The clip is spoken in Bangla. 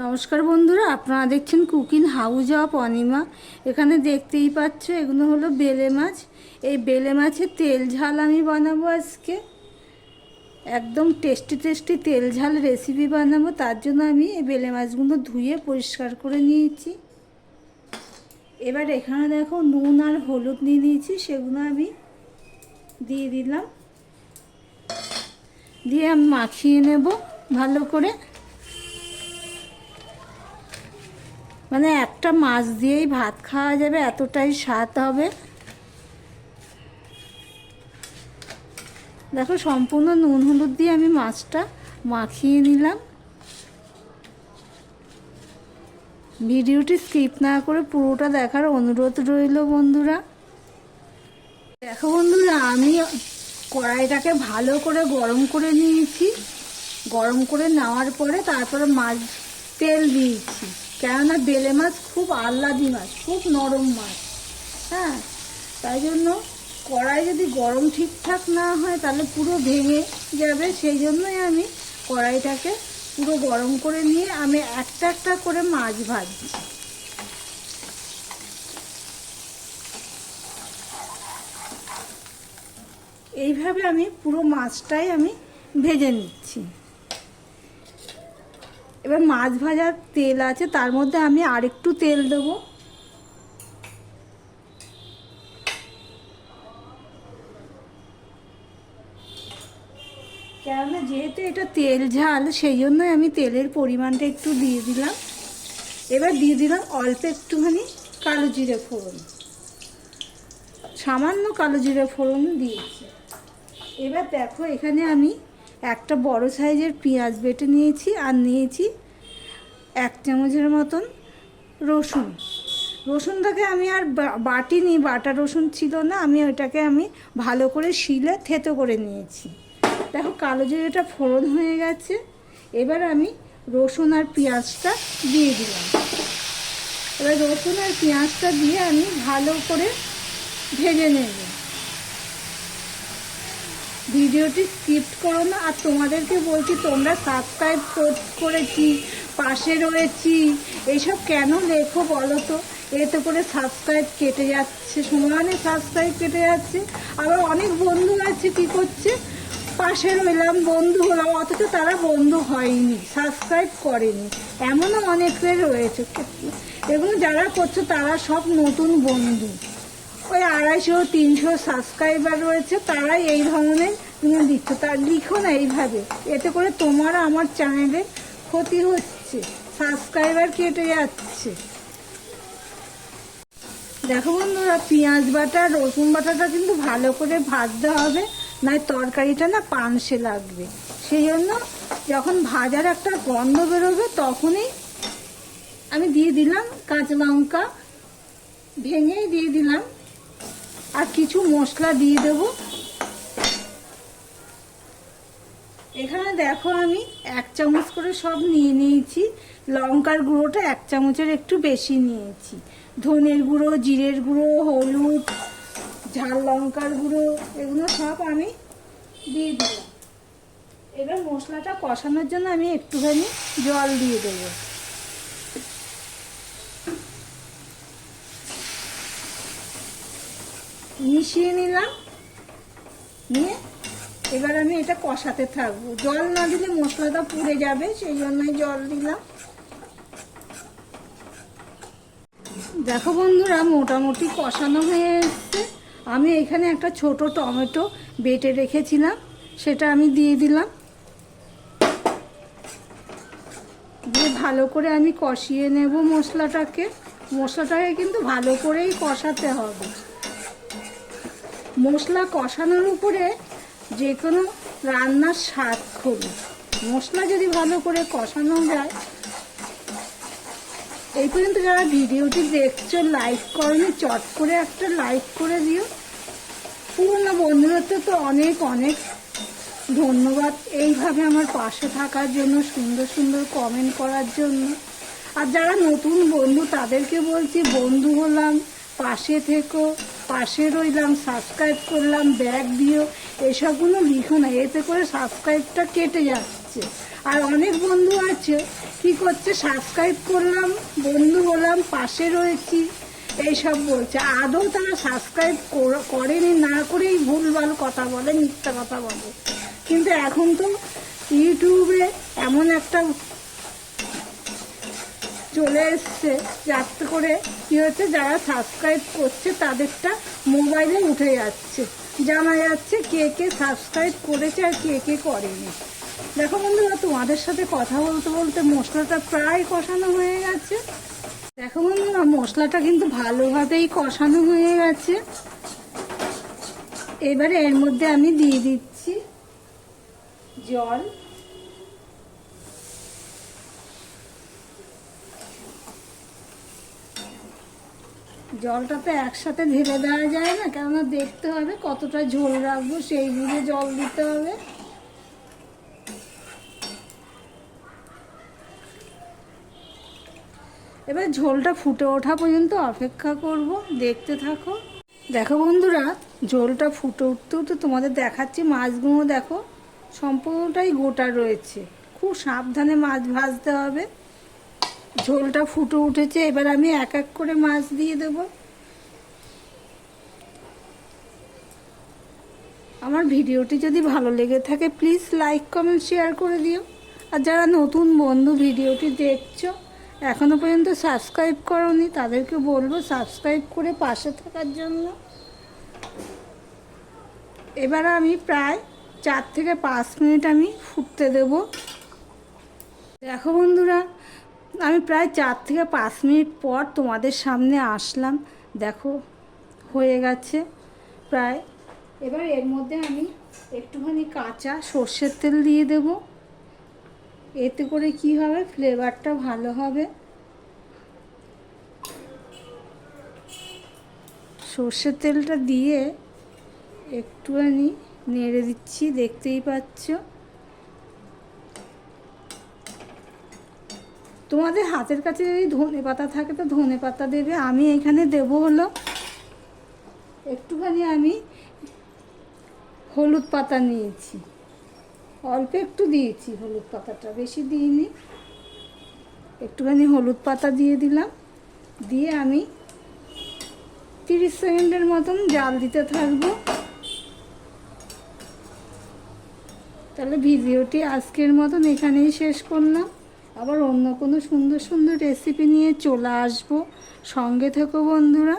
নমস্কার বন্ধুরা, আপনারা দেখছেন কুকিং হাউস অফ অনিমা। এখানে দেখতেই পাচ্ছ এগুলো হলো বেলে মাছ। এই বেলে মাছের তেল ঝাল আমি বানাবো আজকে। একদম টেস্টি টেস্টি তেল ঝাল রেসিপি বানাবো। তার জন্য আমি এই বেলে মাছগুলো ধুয়ে পরিষ্কার করে নিয়েছি। এবার এখানে দেখো নুন আর হলুদ নিয়ে নিয়েছি, সেগুলো আমি দিয়ে দিলাম। দিয়ে আমি মাখিয়ে নেব ভালো করে। মানে একটা মাছ দিয়েই ভাত খাওয়া যাবে, এতটাই স্বাদ হবে। দেখো সম্পূর্ণ নুন হলুদ দিয়ে আমি মাছটা মাখিয়ে নিলাম। ভিডিওটি স্কিপ না করে পুরোটা দেখার অনুরোধ রইল বন্ধুরা। দেখো বন্ধুরা, আমি কড়াইটাকে ভালো করে গরম করে নিয়েছি। গরম করে নেওয়ার পরে তারপরে মাছ তেল দিয়েছি, কেননা বেলে মাছ খুব আহ্লাদি মাছ, খুব নরম মাছ। হ্যাঁ, তাই জন্য কড়াই যদি গরম ঠিকঠাক না হয় তাহলে পুরো ভেঙে যাবে। সেই জন্যই আমি কড়াইটাকে পুরো গরম করে নিয়ে আমি একটা একটা করে মাছ ভাজছি। এইভাবে আমি পুরো মাছটাই আমি ভেজে নিচ্ছি। এবার মাছ ভাজার তেল আছে, তার মধ্যে আমি আরেকটু তেল দেবো। কেননা যেহেতু এটা তেল ঝাল, সেই জন্যই আমি তেলের পরিমাণটা একটু দিয়ে দিলাম। এবার দিয়ে দিলাম অল্প একটুখানি কালো জিরে ফোড়ন, সামান্য কালো জিরে ফোড়ন দিয়েছি। এবার দেখো এখানে আমি একটা বড় সাইজের পেঁয়াজ বেটে নিয়েছি, আর নিয়েছি 1 চামচের মতন রসুন। রসুনটাকে আমি আর বাটিনি, বাটা রসুন ছিল না, আমি ওইটাকে আমি ভালো করে শিলে থেতো করে নিয়েছি। দেখো কালো জিরেটা ফোড়ন হয়ে গেছে। এবার আমি রসুন আর পেঁয়াজটা দিয়ে দিলাম। এবার রসুন আর পেঁয়াজটা দিয়ে আমি ভালো করে ভেজে নেব। ভিডিওটি স্কিপ করো না। আর তোমাদেরকে বলছি, তোমরা সাবস্ক্রাইব করেছি, পাশে রয়েছি, এইসব কেন লেখো বলো তো? এতে করে সাবস্ক্রাইব কেটে যাচ্ছে, সমানে সাবস্ক্রাইব কেটে যাচ্ছে। আবার অনেক বন্ধু আছে কী করছে, পাশে রইলাম, বন্ধু হলাম, অথচ তারা বন্ধু হয়নি, সাবস্ক্রাইব করেনি। এমনও অনেকে রয়েছে। এগুলো যারা করছে তারা সব নতুন বন্ধু। ওই 250-300 সাবস্ক্রাইবার রয়েছে, তারাই এই ধরনের তুমি দিচ্ছ। তার লিখো না এইভাবে, এতে করে তোমার আমার চ্যানেলে ক্ষতি হচ্ছে, সাবস্ক্রাইবার কেটে যাচ্ছে। দেখো বন্ধুরা, পেঁয়াজ বাটা রসুন বাটাটা কিন্তু ভালো করে ভাজতে হবে, নয় তরকারিটা না পানসে লাগবে। সেই জন্য যখন ভাজার একটা গন্ধ বেরোবে তখনই আমি দিয়ে দিলাম কাঁচা লঙ্কা, ভেঙেই দিয়ে দিলাম, আর কিছু মশলা দিয়ে দেব। এখানে দেখো আমি 1 চামচ করে সব নিয়ে নিয়েছি। লঙ্কার গুঁড়োটা 1 চামচের একটু বেশি নিয়েছি। ধনের গুঁড়ো, জিরের গুঁড়ো, হলুদ, ঝাল লঙ্কার গুঁড়ো, এগুলো সব আমি দিয়ে দিলাম। এবার মশলাটা কষানোর জন্য আমি একটুখানি জল দিয়ে দেবো। মিশিয়ে নিলাম, নিয়ে এবার আমি এটা কষাতে থাকবো। জল না দিলে মশলাটা পুড়ে যাবে, সেই জন্যই জল দিলাম। দেখো বন্ধুরা, মোটামুটি কষানো হয়ে এসছে। আমি এখানে একটা ছোট টমেটো বেটে রেখেছিলাম, সেটা আমি দিয়ে দিলাম। দিয়ে ভালো করে আমি কষিয়ে নেব মশলাটাকে। মশলাটাকে কিন্তু ভালো করেই কষাতে হবে। মশলা কষানোর উপরে যে কোনো রান্নার স্বাদ খোলে। মশলা যদি ভালো করে কষানো যায়। এই পর্যন্ত যারা ভিডিওটি দেখছো, লাইক করনি, চট করে একটা লাইক করে দিও। পুরনো বন্ধুদের তো অনেক অনেক ধন্যবাদ এইভাবে আমার পাশে থাকার জন্য, সুন্দর সুন্দর কমেন্ট করার জন্য। আর যারা নতুন বন্ধু তাদেরকে বলছি, বন্ধু হলাম, পাশে থেকো, পাশে রইলাম, সাবস্ক্রাইব করলাম, ব্যাগ দিও, এসবগুলো লিখো না, এতে করে সাবস্ক্রাইবটা কেটে যাচ্ছে। যাচ্ছে। আর অনেক বন্ধু আছে কি করছে, সাবস্ক্রাইব করলাম, বন্ধু হলাম, পাশে রয়েছি, এইসব বলছে। আদৌ তারা সাবস্ক্রাইব করেনি, না করেই ভুলভাল কথা বলে, মিথ্যা কথা বলে। কিন্তু এখন তো ইউটিউবে এমন একটা চলে এসছে যাতে করে কী হচ্ছে, যারা সাবস্ক্রাইব করছে তাদেরটা মোবাইলে উঠে যাচ্ছে, জানা যাচ্ছে কে কে সাবস্ক্রাইব করেছে আর কে কে করেনি। দেখো বন্ধুরা, তোমাদের সাথে কথা বলতে বলতে মশলাটা প্রায় কষানো হয়ে গেছে। দেখো বন্ধুরা, মশলাটা কিন্তু ভালোভাবেই কষানো হয়ে গেছে। এবারে এর মধ্যে আমি দিয়ে দিচ্ছি জল। জলটা তো একসাথে ঢেলে দেওয়া যায় না, কেননা দেখতে হবে কতটা ঝোল রাখবো, সেই বুঝে জল দিতে হবে। এবার ঝোলটা ফুটে ওঠা পর্যন্ত অপেক্ষা করব, দেখতে থাকো। দেখো বন্ধুরা, ঝোলটা ফুটে উঠতে উঠতে তোমাদের দেখাচ্ছি মাছগুলো দেখো সম্পূর্ণটাই গোটা রয়েছে। খুব সাবধানে মাছ ভাজতে হবে। ঝোলটা ফুটে উঠেছে, এবার আমি এক এক করে মাছ দিয়ে দেব। আমার ভিডিওটি যদি ভালো লেগে থাকে প্লিজ লাইক কমেন্ট শেয়ার করে দিও। আর যারা নতুন বন্ধু ভিডিওটি দেখছো এখনও পর্যন্ত সাবস্ক্রাইব করোনি, তাদেরকে বলবো সাবস্ক্রাইব করে পাশে থাকার জন্য। এবার আমি প্রায় 4 থেকে 5 মিনিট আমি ফুটতে দেব। দেখো বন্ধুরা, আমি প্রায় 4 থেকে 5 মিনিট পর তোমাদের সামনে আসলাম। দেখো হয়ে গেছে প্রায়। এবার এর মধ্যে আমি একটুখানি কাঁচা সর্ষের তেল দিয়ে দেব। এতে করে কি হবে, ফ্লেভারটা ভালো হবে। সর্ষের তেলটা দিয়ে একটুখানি নেড়ে দিচ্ছি, দেখতেই পাচ্ছ। তোমাদের হাতের কাছে যদি ধনে পাতা থাকে তো ধনে পাতা দেবে। আমি এখানে দেব হলো একটুখানি আমি হলুদ পাতা নিয়েছি, অল্প একটু দিয়েছি হলুদ পাতাটা, বেশি দিইনি। একটুখানি হলুদ পাতা দিয়ে দিলাম, দিয়ে আমি 30 সেকেন্ডের মতন জাল দিতে থাকবো। তাহলে ভিডিওটি আজকের মতন এখানেই শেষ করলাম। আবার অন্য কোনো সুন্দর সুন্দর রেসিপি নিয়ে চলে আসবো। সঙ্গে থেকো বন্ধুরা।